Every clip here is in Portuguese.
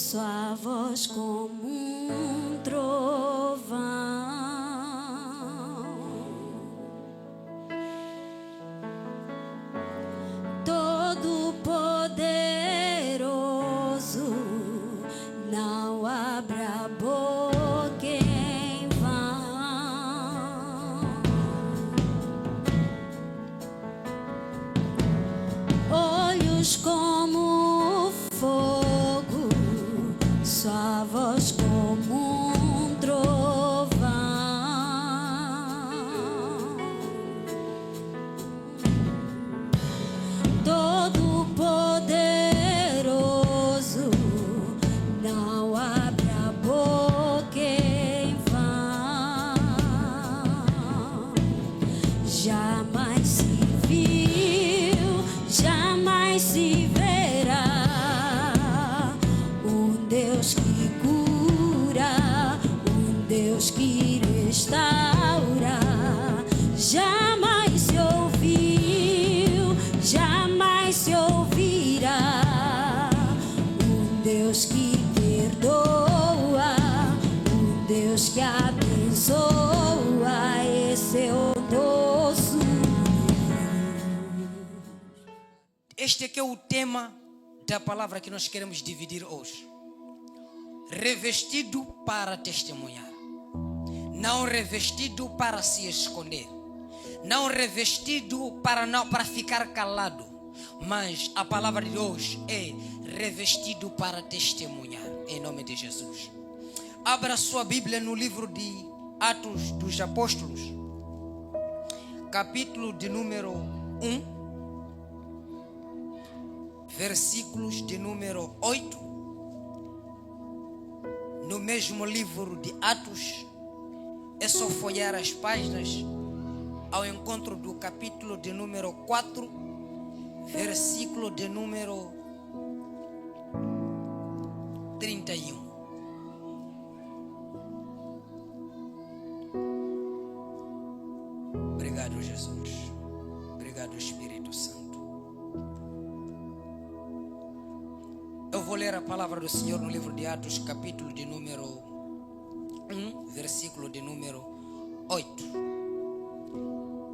sua voz como um trovão, todo poderoso, não abra a boca em vão. Olhos como fogo, sua voz como um trovão, todo poderoso, não abra a boca em vão. Jamais se viu, jamais se verá um Deus que cura, um Deus que restaura. Jamais se ouviu, jamais se ouvirá um Deus que perdoa, um Deus que abençoa. Esse é o nosso. Este aqui é o tema da palavra que nós queremos dividir hoje. Revestido para testemunhar. Não revestido para se esconder. Não revestido para ficar calado. Mas a palavra de hoje é revestido para testemunhar. Em nome de Jesus. Abra sua Bíblia no livro de Atos dos Apóstolos. Capítulo de número 1. Versículos de número 8. No mesmo livro de Atos, é só folhear as páginas ao encontro do capítulo de número 4, versículo de número 31. Obrigado, Jesus. Obrigado, Espírito Santo. Eu vou ler a palavra do Senhor no livro de Atos, capítulo de número 1, versículo de número 8.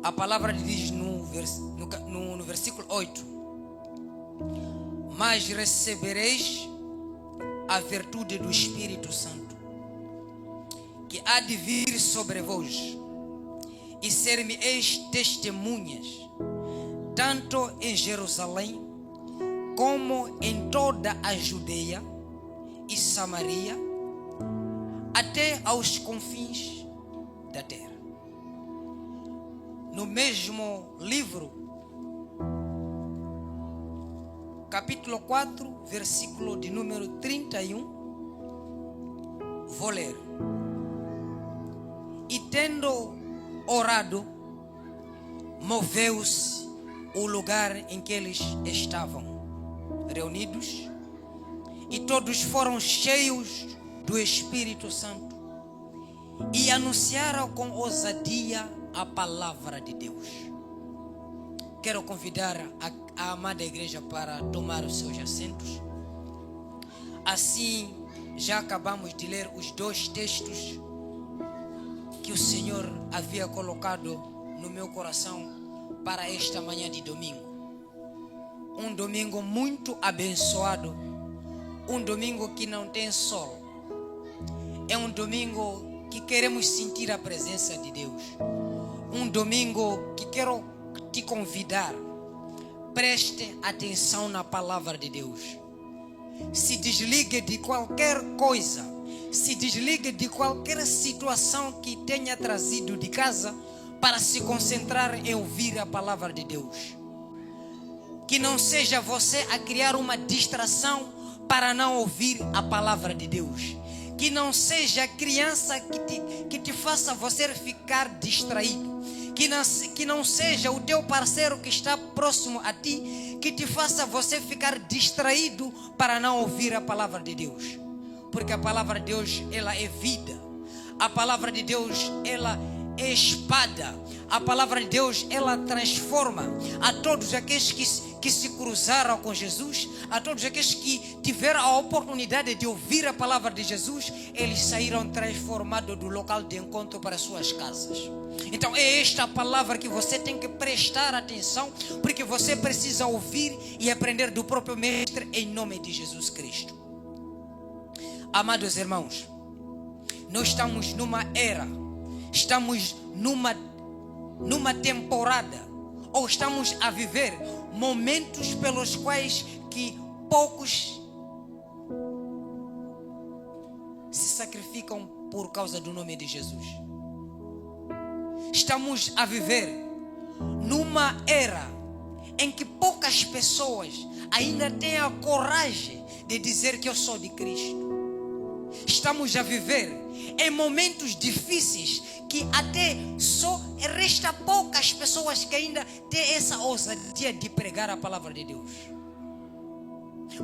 A palavra diz no versículo 8: Mas recebereis a virtude do Espírito Santo, que há de vir sobre vós, e ser-me-eis testemunhas, tanto em Jerusalém, como em toda a Judeia e Samaria, até aos confins da terra. No mesmo livro, capítulo 4, versículo de número 31, vou ler. E tendo orado, moveu-se o lugar em que eles estavam reunidos, e todos foram cheios do Espírito Santo e anunciaram com ousadia a palavra de Deus. Quero convidar a amada igreja para tomar os seus assentos. Assim, já acabamos de ler os dois textos que o Senhor havia colocado no meu coração para esta manhã de domingo. Um domingo muito abençoado. Um domingo que não tem sol. É um domingo que queremos sentir a presença de Deus. Um domingo que quero te convidar. Preste atenção na palavra de Deus. Se desligue de qualquer coisa. Se desligue de qualquer situação que tenha trazido de casa para se concentrar em ouvir a palavra de Deus. Que não seja você a criar uma distração para não ouvir a palavra de Deus. Que não seja a criança que te faça você ficar distraído. Que não seja o teu parceiro que está próximo a ti que te faça você ficar distraído para não ouvir a palavra de Deus. Porque a palavra de Deus, ela é vida. A palavra de Deus, ela é espada. A palavra de Deus, ela transforma a todos aqueles que se cruzaram com Jesus, a todos aqueles que tiveram a oportunidade de ouvir a palavra de Jesus, eles saíram transformados do local de encontro para suas casas. Então é esta palavra que você tem que prestar atenção, porque você precisa ouvir e aprender do próprio Mestre em nome de Jesus Cristo. Amados irmãos, nós estamos numa era, estamos numa temporada, ou estamos a viver momentos pelos quais que poucos se sacrificam por causa do nome de Jesus. Estamos a viver numa era em que poucas pessoas ainda têm a coragem de dizer que eu sou de Cristo. Estamos a viver em momentos difíceis que até só resta poucas pessoas que ainda têm essa ousadia de pregar a palavra de Deus.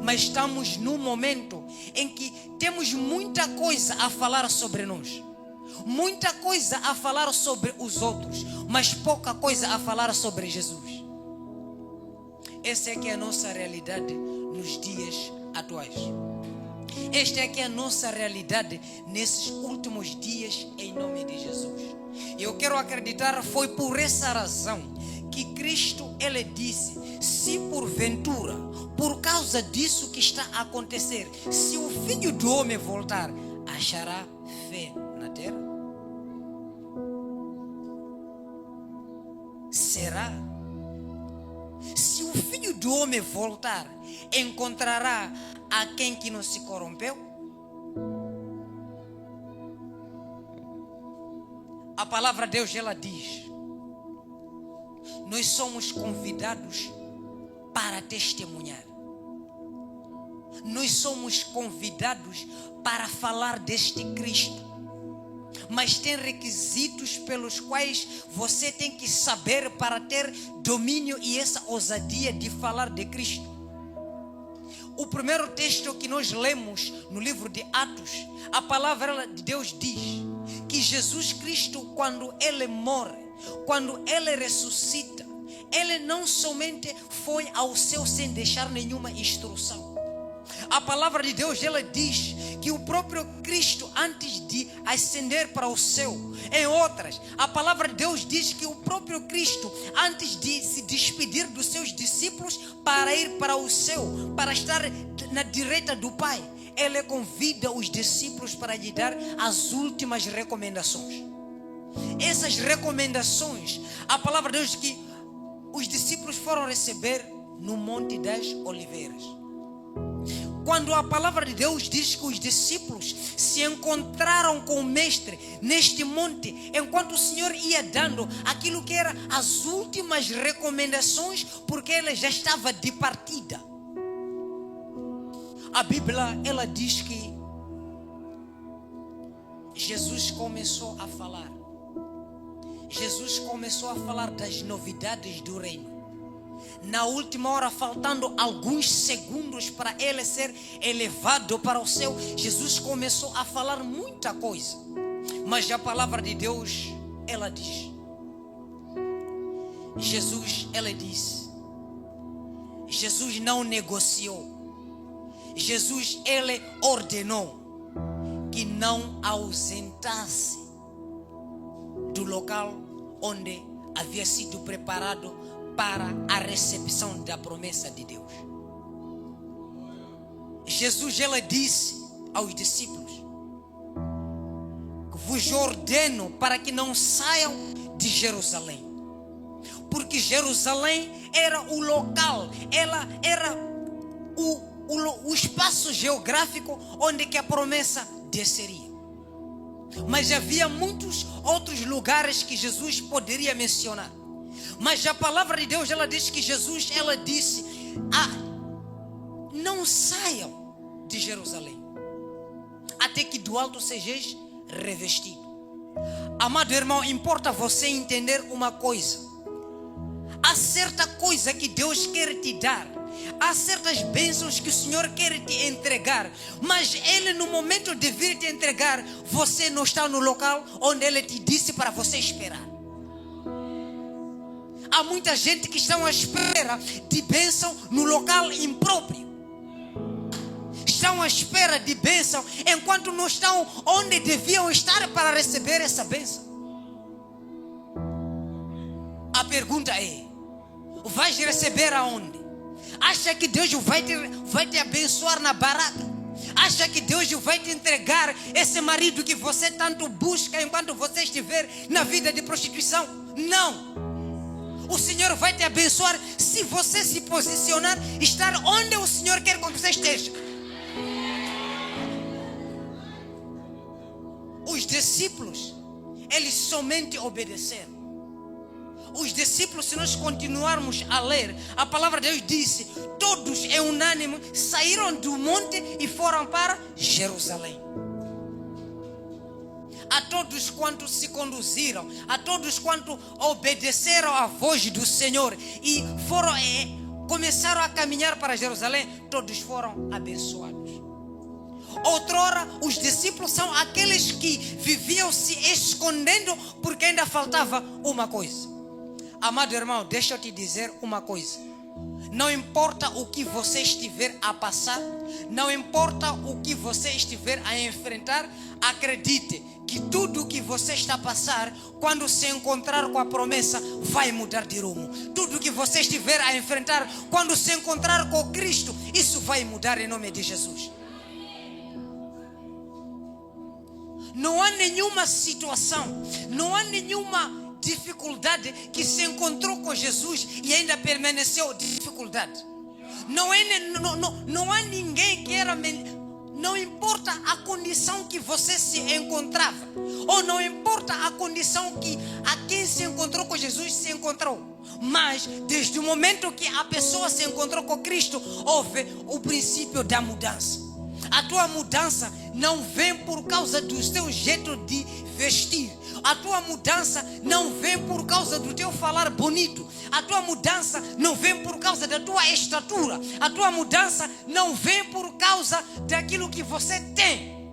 Mas estamos num momento em que temos muita coisa a falar sobre nós, muita coisa a falar sobre os outros, mas pouca coisa a falar sobre Jesus. Essa é que é a nossa realidade nos dias atuais. Esta é que é a nossa realidade nesses últimos dias, em nome de Jesus. Eu quero acreditar, foi por essa razão que Cristo, Ele disse: se porventura, por causa disso que está a acontecer, se o Filho do Homem voltar, achará fé na terra? Será? Se o Filho do Homem voltar, encontrará aquém que não se corrompeu? A palavra de Deus, ela diz: nós somos convidados para testemunhar. Nós somos convidados para falar deste Cristo. Mas tem requisitos pelos quais você tem que saber para ter domínio e essa ousadia de falar de Cristo. O primeiro texto que nós lemos no livro de Atos, a palavra de Deus diz que Jesus Cristo, quando Ele morre, quando Ele ressuscita, Ele não somente foi ao céu sem deixar nenhuma instrução. A palavra de Deus, ela diz que o próprio Cristo, antes de ascender para o céu, em outras, a palavra de Deus diz que o próprio Cristo, antes de se despedir dos seus discípulos para ir para o céu, para estar na direita do Pai, Ele convida os discípulos para lhe dar as últimas recomendações. Essas recomendações, a palavra de Deus diz que os discípulos foram receber no Monte das Oliveiras. Quando a palavra de Deus diz que os discípulos se encontraram com o Mestre neste monte, enquanto o Senhor ia dando aquilo que era as últimas recomendações, porque Ele já estava de partida. A Bíblia, ela diz que Jesus começou a falar. Jesus começou a falar das novidades do reino. Na última hora, faltando alguns segundos para Ele ser elevado para o céu, Jesus começou a falar muita coisa. Mas a palavra de Deus, ela diz, Ele disse, Jesus não negociou. Jesus, Ele ordenou que não ausentasse do local onde havia sido preparado para a recepção da promessa de Deus. Jesus, Ele disse aos discípulos: vos ordeno para que não saiam de Jerusalém, porque Jerusalém era o local, ela era o espaço geográfico onde que a promessa desceria. Mas havia muitos outros lugares que Jesus poderia mencionar. Mas a palavra de Deus, ela diz que Jesus, ela disse: não saiam de Jerusalém, até que do alto sejais revestido. Amado irmão, importa você entender uma coisa: há certa coisa que Deus quer te dar, há certas bênçãos que o Senhor quer te entregar, mas Ele, no momento de vir te entregar, você não está no local onde Ele te disse para você esperar. Há muita gente que está à espera de bênção no local impróprio. Estão à espera de bênção enquanto não estão onde deviam estar para receber essa bênção. A pergunta é: vais receber aonde? Acha que Deus vai te abençoar na barata? Acha que Deus vai te entregar esse marido que você tanto busca enquanto você estiver na vida de prostituição? Não. O Senhor vai te abençoar se você se posicionar, estar onde o Senhor quer que você esteja. Os discípulos, eles somente obedeceram. Os discípulos, se nós continuarmos a ler, a palavra de Deus disse: todos em unânime saíram do monte e foram para Jerusalém. A todos quantos se conduziram, a todos quantos obedeceram à voz do Senhor e começaram a caminhar para Jerusalém, todos foram abençoados. Outrora, os discípulos são aqueles que viviam se escondendo porque ainda faltava uma coisa. Amado irmão, deixa eu te dizer uma coisa. Não importa o que você estiver a passar, não importa o que você estiver a enfrentar, acredite que tudo o que você está a passar, quando se encontrar com a promessa, vai mudar de rumo. Tudo o que você estiver a enfrentar, quando se encontrar com Cristo, isso vai mudar em nome de Jesus. Não há nenhuma situação, não há nenhuma dificuldade que se encontrou com Jesus e ainda permaneceu dificuldade. Não há ninguém que era... Não importa a condição que você se encontrava, ou não importa a condição que a quem se encontrou com Jesus se encontrou, mas desde o momento que a pessoa se encontrou com Cristo, houve o princípio da mudança. A tua mudança não vem por causa do teu jeito de vestir. A tua mudança não vem por causa do teu falar bonito. A tua mudança não vem por causa da tua estatura. A tua mudança não vem por causa daquilo que você tem.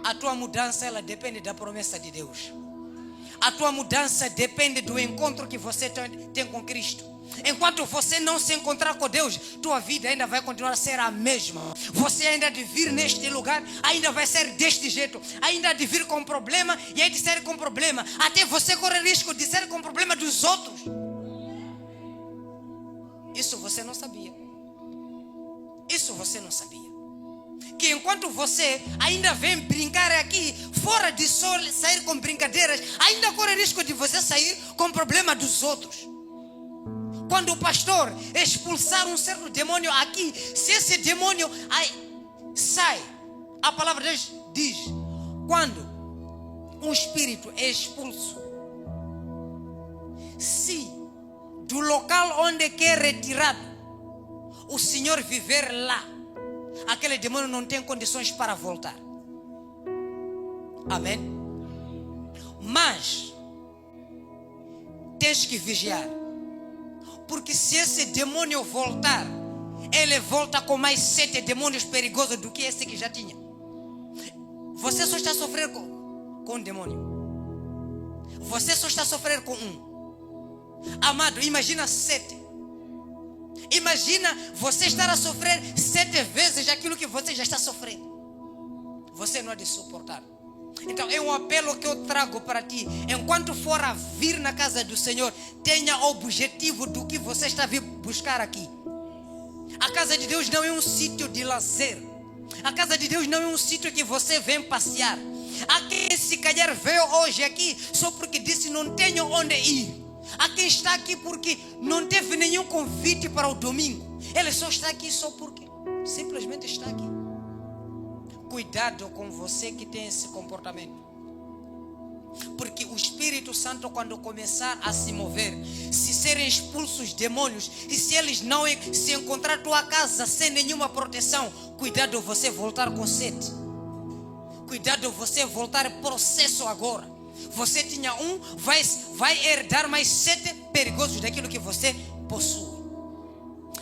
A tua mudança, ela depende da promessa de Deus. A tua mudança depende do encontro que você tem com Cristo. Enquanto você não se encontrar com Deus, tua vida ainda vai continuar a ser a mesma. Você ainda de vir neste lugar, ainda vai ser deste jeito. Ainda de vir com problema e aí de ser com problema. Até você correr risco de ser com problema dos outros. Isso você não sabia. Isso você não sabia. Que enquanto você ainda vem brincar aqui, fora de só sair com brincadeiras, ainda corre risco de você sair com problema dos outros. Quando o pastor expulsar um certo demônio aqui, se esse demônio sai, a palavra de Deus diz: quando um espírito é expulso, se do local onde quer retirado, o Senhor viver lá, aquele demônio não tem condições para voltar. Amém? Mas tens que vigiar. Porque se esse demônio voltar, ele volta com mais 7 demônios perigosos do que esse que já tinha. Você só está a sofrer com um demônio. Você só está a sofrer com um. Amado, imagina 7. Imagina você estar a sofrer 7 vezes aquilo que você já está sofrendo. Você não há de suportar. Então é um apelo que eu trago para ti. Enquanto for a vir na casa do Senhor, tenha objetivo do que você está a vir buscar aqui. A casa de Deus não é um sítio de lazer. A casa de Deus não é um sítio que você vem passear. Há quem se calhar veio hoje aqui só porque disse não tenho onde ir. Há quem está aqui porque não teve nenhum convite para o domingo. Ele só está aqui só porque simplesmente está aqui. Cuidado com você que tem esse comportamento. Porque o Espírito Santo, quando começar a se mover, se serem expulsos os demônios, e se eles não se encontrar tua casa sem nenhuma proteção, cuidado você voltar com sede. Cuidado você voltar processo agora. Você tinha um, vai herdar mais 7 perigosos daquilo que você possui.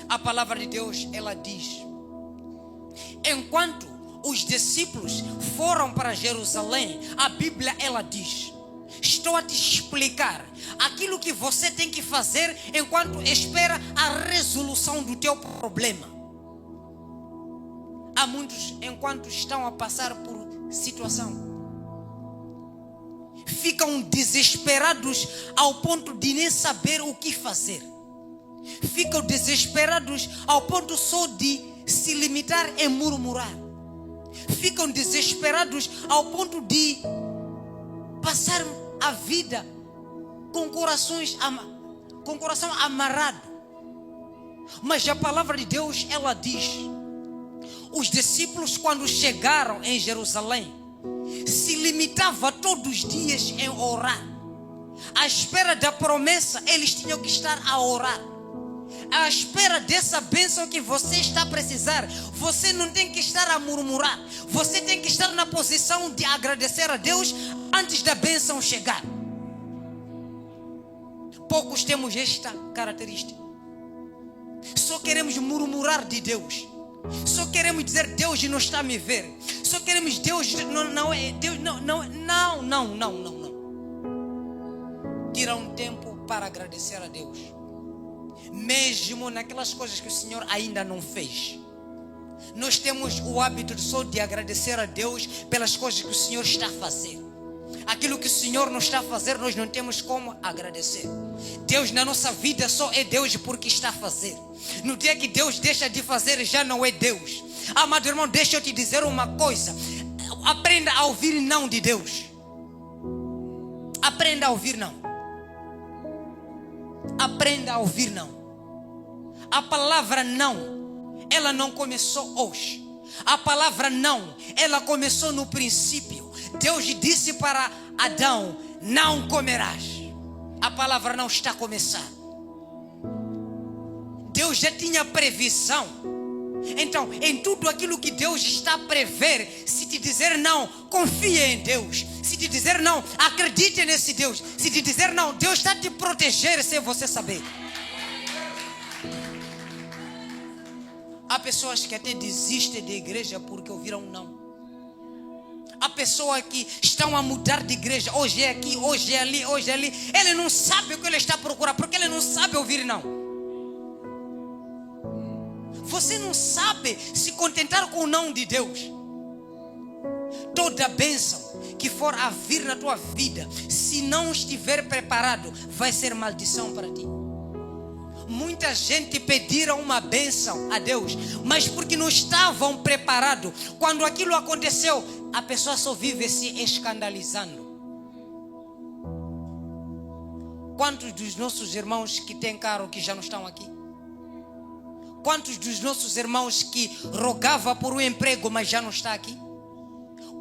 A palavra de Deus, ela diz: enquanto os discípulos foram para Jerusalém, a Bíblia ela diz: estou a te explicar aquilo que você tem que fazer enquanto espera a resolução do teu problema. Há muitos, enquanto estão a passar por situação, ficam desesperados ao ponto de nem saber o que fazer. Ficam desesperados ao ponto só de se limitar em murmurar. Ficam desesperados ao ponto de passar a vida com coração amarrado. Mas a palavra de Deus, ela diz: os discípulos, quando chegaram em Jerusalém, se limitavam todos os dias em orar. À espera da promessa, eles tinham que estar a orar. À espera dessa bênção que você está a precisar, você não tem que estar a murmurar. Você tem que estar na posição de agradecer a Deus antes da bênção chegar. Poucos temos esta característica. Só queremos murmurar de Deus. Só queremos dizer: Deus não está a me ver. Só queremos: Deus não é Deus, não. Tira um tempo para agradecer a Deus, mesmo naquelas coisas que o Senhor ainda não fez. Nós temos o hábito só de agradecer a Deus pelas coisas que o Senhor está a fazer. Aquilo que o Senhor não está a fazer, nós não temos como agradecer. Deus na nossa vida só é Deus porque está a fazer. No dia que Deus deixa de fazer, já não é Deus. Amado irmão, deixa eu te dizer uma coisa. Aprenda a ouvir não de Deus. Aprenda a ouvir não. Aprenda a ouvir não. A palavra não, ela não começou hoje. A palavra não, ela começou no princípio. Deus disse para Adão: não comerás. A palavra não está a começar. Deus já tinha previsão. Então, em tudo aquilo que Deus está a prever, se te dizer não, confie em Deus. Se te dizer não, acredite nesse Deus. Se te dizer não, Deus está a te proteger sem você saber. Há pessoas que até desistem da igreja porque ouviram não. Há pessoas que estão a mudar de igreja. Hoje é aqui, hoje é ali, hoje é ali. Ele não sabe o que ele está a procurar, porque ele não sabe ouvir não. Você não sabe se contentar com o não de Deus. Toda bênção que for a vir na tua vida, se não estiver preparado, vai ser maldição para ti. Muita gente pediram uma bênção a Deus, mas porque não estavam preparados. Quando aquilo aconteceu, a pessoa só vive se escandalizando. Quantos dos nossos irmãos que têm carro que já não estão aqui? Quantos dos nossos irmãos que rogavam por um emprego, mas já não está aqui?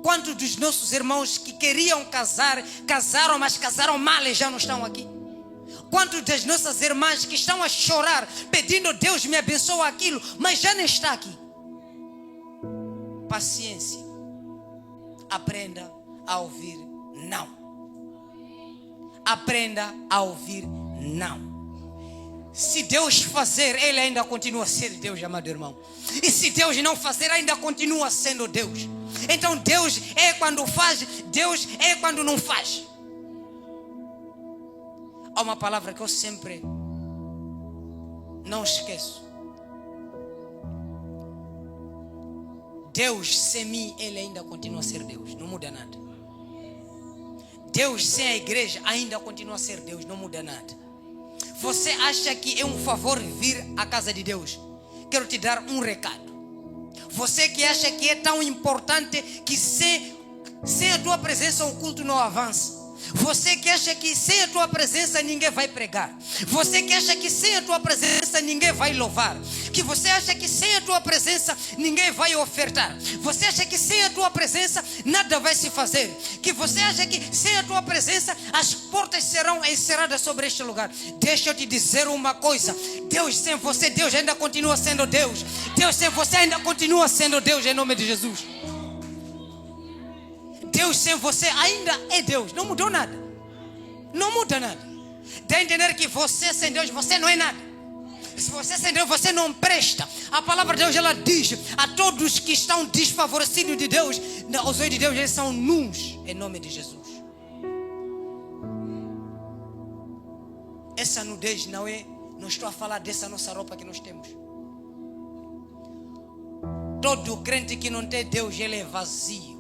Quantos dos nossos irmãos que queriam casar, casaram, mas casaram mal e já não estão aqui? Quantos das nossas irmãs que estão a chorar, pedindo: Deus me abençoa aquilo, mas já não está aqui? Paciência. Aprenda a ouvir não. Aprenda a ouvir não. Se Deus fazer, Ele ainda continua a ser Deus, amado irmão. E se Deus não fazer, ainda continua sendo Deus. Então Deus é quando faz, Deus é quando não faz. Há uma palavra que eu sempre não esqueço. Deus sem mim, Ele ainda continua a ser Deus, não muda nada. Deus sem a igreja ainda continua a ser Deus, não muda nada. Você acha que é um favor vir à casa de Deus? Quero te dar um recado. Você que acha que é tão importante que sem a tua presença o culto não avança. Você que acha que sem a tua presença ninguém vai pregar. Você que acha que sem a tua presença ninguém vai louvar. Que você acha que sem a tua presença ninguém vai ofertar. Você acha que sem a tua presença nada vai se fazer. Que você acha que sem a tua presença as portas serão encerradas sobre este lugar. Deixa eu te dizer uma coisa. Deus sem você, Deus ainda continua sendo Deus. Deus sem você ainda continua sendo Deus, em nome de Jesus. Deus sem você ainda é Deus. Não mudou nada. Não muda nada. Dá a entender que você sem Deus, você não é nada. Se você sem Deus, você não presta. A palavra de Deus, ela diz a todos que estão desfavorecidos de Deus, os olhos de Deus, eles são nus, em nome de Jesus. essa nudez não estou a falar dessa nossa roupa que nós temos. Todo crente que não tem Deus, ele é vazio.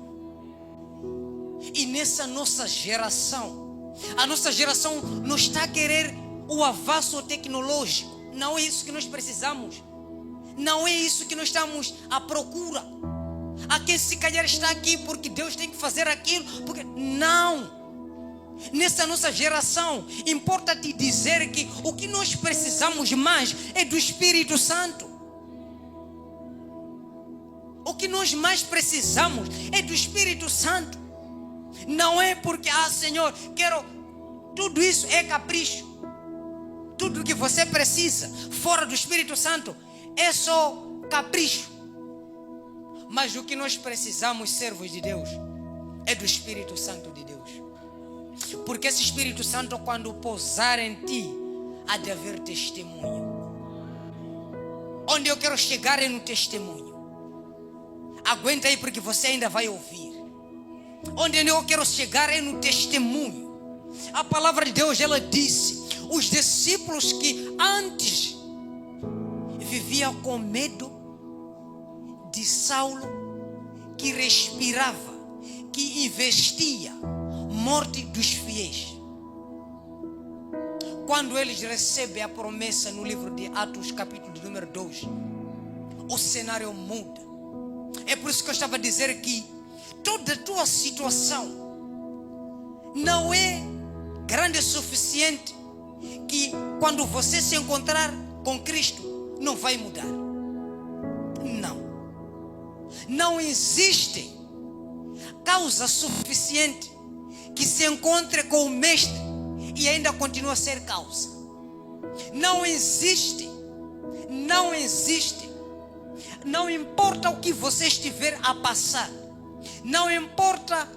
E nessa nossa geração, a nossa geração não está a querer o avanço tecnológico. Não é isso que nós precisamos. Não é isso que nós estamos à procura. Há quem se calhar está aqui porque Deus tem que fazer aquilo. Porque não. Nessa nossa geração, importa te dizer que o que nós precisamos mais é do Espírito Santo. O que nós mais precisamos é do Espírito Santo. Não é porque, Senhor, quero... Tudo isso é capricho. Tudo que você precisa, fora do Espírito Santo, é só capricho. Mas o que nós precisamos, servos de Deus, é do Espírito Santo de Deus. Porque esse Espírito Santo, quando pousar em ti, há de haver testemunho. Onde eu quero chegar é no testemunho. Aguenta aí porque você ainda vai ouvir. Onde eu quero chegar é no testemunho. A palavra de Deus, ela disse: os discípulos que antes viviam com medo de Saulo, que respirava, que investia morte dos fiéis. Quando eles recebem a promessa no livro de Atos, capítulo número 2, o cenário muda. É por isso que eu estava a dizer que toda a tua situação não é grande o suficiente que quando você se encontrar com Cristo não vai mudar. Não existe causa suficiente que se encontre com o Mestre e ainda continua a ser causa. Não existe. Não importa o que você estiver a passar. Não importa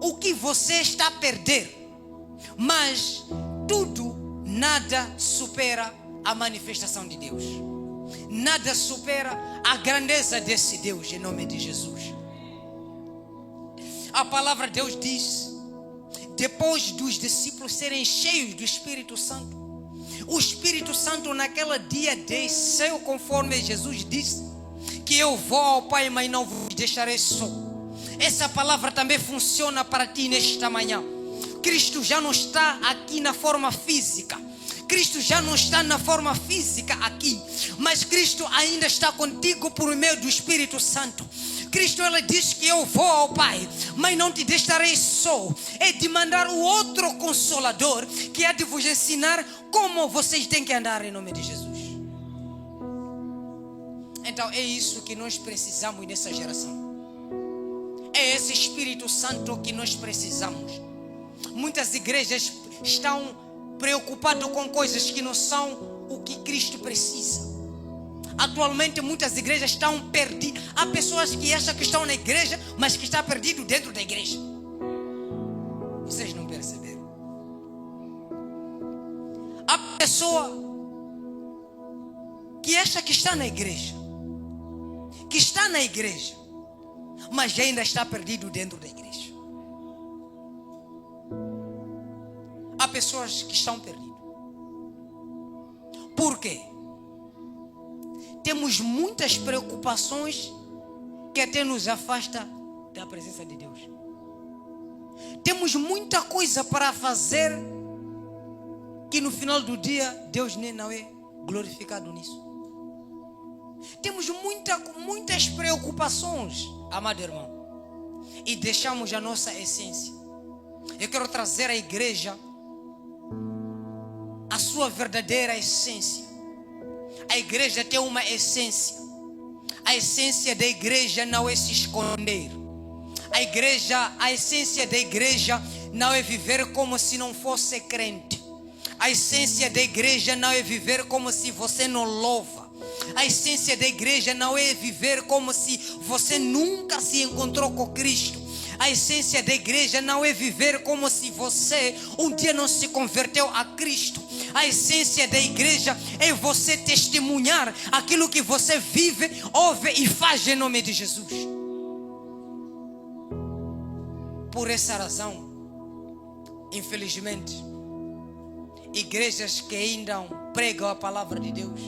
o que você está a perder. Mas nada supera a manifestação de Deus. Nada supera a grandeza desse Deus, em nome de Jesus. A palavra de Deus diz: depois dos discípulos serem cheios do Espírito Santo, o Espírito Santo naquele dia desceu, conforme Jesus disse, que eu vou ao Pai, mas não vos deixarei só. Essa palavra também funciona para ti nesta manhã. Cristo já não está aqui na forma física. Cristo já não está na forma física aqui, mas Cristo ainda está contigo por meio do Espírito Santo. Cristo, ele diz que eu vou ao Pai, mas não te deixarei só. É de mandar o outro Consolador, que há de vos ensinar como vocês têm que andar, em nome de Jesus. Então é isso que nós precisamos nessa geração. É esse Espírito Santo que nós precisamos. Muitas igrejas estão preocupadas com coisas que não são o que Cristo precisa. Atualmente muitas igrejas estão perdidas. Há pessoas que acham que estão na igreja, mas que estão perdidos dentro da igreja. Vocês não perceberam? Há pessoa que acha que está na igreja, mas ainda está perdido dentro da igreja. Há pessoas que estão perdidas. Por quê? Temos muitas preocupações que até nos afasta da presença de Deus. Temos muita coisa para fazer que no final do dia Deus nem não é glorificado nisso. Temos muitas preocupações, amado irmão, e deixamos a nossa essência. Eu quero trazer à igreja a sua verdadeira essência. A igreja tem uma essência. A essência da igreja não é se esconder. A essência da igreja não é viver como se não fosse crente. A essência da igreja não é viver como se você não louva. A essência da igreja não é viver como se você nunca se encontrou com Cristo. A essência da igreja não é viver como se você um dia não se converteu a Cristo. A essência da igreja é você testemunhar aquilo que você vive, ouve e faz em nome de Jesus. Por essa razão, infelizmente, igrejas que ainda pregam a palavra de Deus,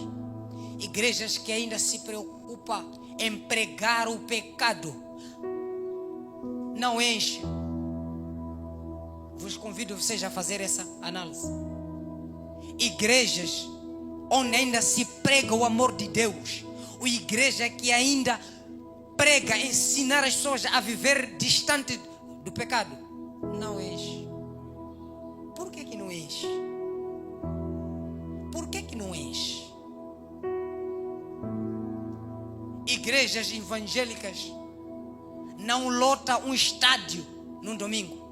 igrejas que ainda se preocupam em pregar o pecado, não enche. Vos convido vocês a fazer essa análise. Igrejas onde ainda se prega o amor de Deus, ou igreja que ainda prega, ensinar as pessoas a viver distante do pecado, não enche. Por que que não enche? Por que que não enche? Igrejas evangélicas não lota um estádio num domingo.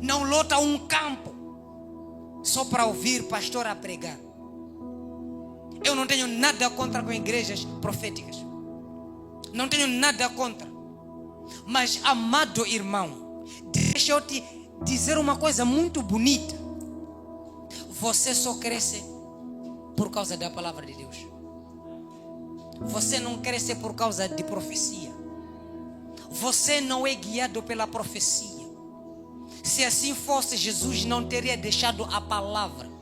Não lota um campo só para ouvir pastor a pregar. Eu não tenho nada contra com igrejas proféticas, não tenho nada contra, mas amado irmão, deixa eu te dizer uma coisa muito bonita. Você só cresce por causa da palavra de Deus. Você não cresce por causa de profecia. Você não é guiado pela profecia. Se assim fosse, Jesus não teria deixado a palavra.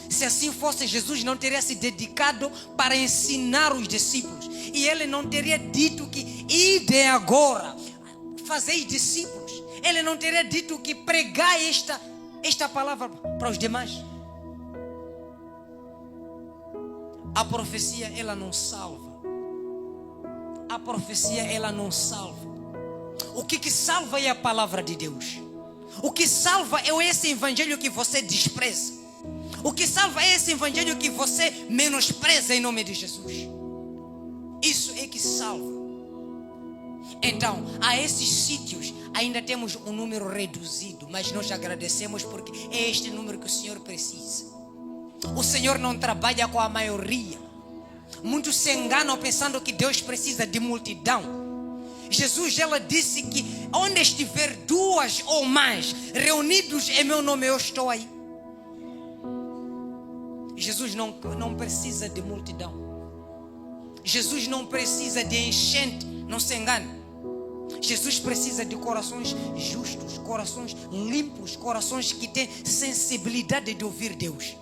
Se assim fosse, Jesus não teria se dedicado para ensinar os discípulos. E ele não teria dito que ide agora, fazei discípulos. Ele não teria dito que pregar esta palavra para os demais. A profecia, ela não salva. A profecia, ela não salva. O que salva é a palavra de Deus. O que salva é esse evangelho que você despreza. O que salva é esse evangelho que você menospreza em nome de Jesus. Isso é que salva. Então, a esses sítios ainda temos um número reduzido, mas nós agradecemos porque é este número que o Senhor precisa. O Senhor não trabalha com a maioria. Muitos se enganam pensando que Deus precisa de multidão. Jesus, ela disse que onde estiver 2 ou mais reunidos em meu nome, eu estou aí. Jesus não precisa de multidão. Jesus não precisa de enchente, não se engane. Jesus precisa de corações justos, corações limpos, corações que têm sensibilidade de ouvir Deus.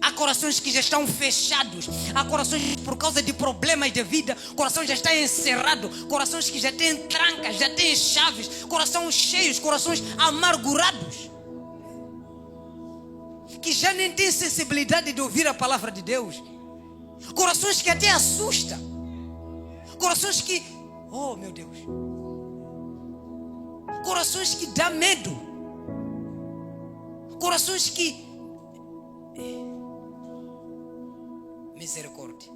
Há corações que já estão fechados, há corações por causa de problemas de vida, coração já está encerrado, corações que já têm trancas, já têm chaves, corações cheios, corações amargurados, que já nem têm sensibilidade de ouvir a palavra de Deus, corações que até assustam, corações que, oh meu Deus, corações que dá medo, corações que misericórdia.